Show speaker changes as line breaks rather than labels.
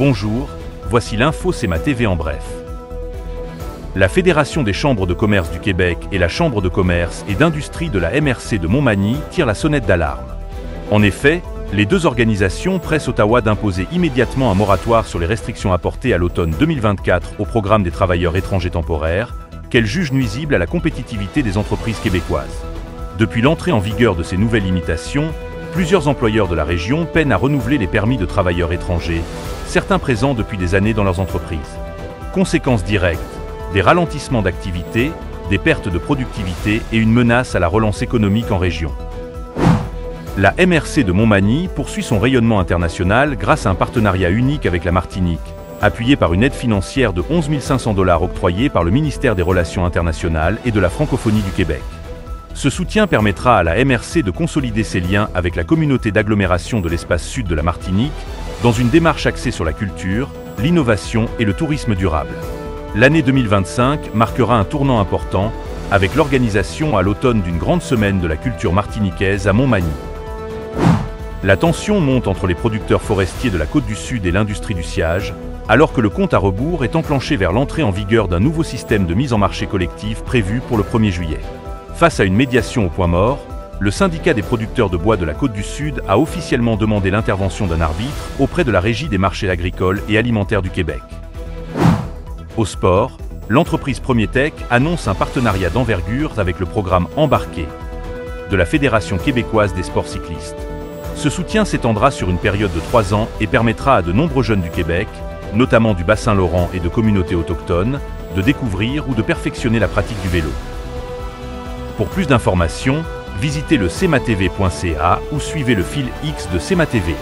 Bonjour, voici l'info CEMA TV en bref. La Fédération des chambres de commerce du Québec et la Chambre de commerce et d'industrie de la MRC de Montmagny tirent la sonnette d'alarme. En effet, les deux organisations pressent Ottawa d'imposer immédiatement un moratoire sur les restrictions apportées à l'automne 2024 au programme des travailleurs étrangers temporaires, qu'elles jugent nuisibles à la compétitivité des entreprises québécoises. Depuis l'entrée en vigueur de ces nouvelles limitations, plusieurs employeurs de la région peinent à renouveler les permis de travailleurs étrangers, certains présents depuis des années dans leurs entreprises. Conséquences directes, des ralentissements d'activité, des pertes de productivité et une menace à la relance économique en région. La MRC de Montmagny poursuit son rayonnement international grâce à un partenariat unique avec la Martinique, appuyé par une aide financière de 11 500 $ octroyée par le ministère des Relations internationales et de la francophonie du Québec. Ce soutien permettra à la MRC de consolider ses liens avec la communauté d'agglomération de l'espace sud de la Martinique dans une démarche axée sur la culture, l'innovation et le tourisme durable. L'année 2025 marquera un tournant important avec l'organisation à l'automne d'une grande semaine de la culture martiniquaise à Montmagny. La tension monte entre les producteurs forestiers de la Côte-du-Sud et l'industrie du sciage, alors que le compte à rebours est enclenché vers l'entrée en vigueur d'un nouveau système de mise en marché collectif prévu pour le 1er juillet. Face à une médiation au point mort, le syndicat des producteurs de bois de la Côte-du-Sud a officiellement demandé l'intervention d'un arbitre auprès de la Régie des marchés agricoles et alimentaires du Québec. Au sport, l'entreprise Premier Tech annonce un partenariat d'envergure avec le programme Embarqué de la Fédération québécoise des sports cyclistes. Ce soutien s'étendra sur une période de 3 ans et permettra à de nombreux jeunes du Québec, notamment du Bassin-Laurent et de communautés autochtones, de découvrir ou de perfectionner la pratique du vélo. Pour plus d'informations, visitez le cematv.ca ou suivez le fil X de CEMA TV.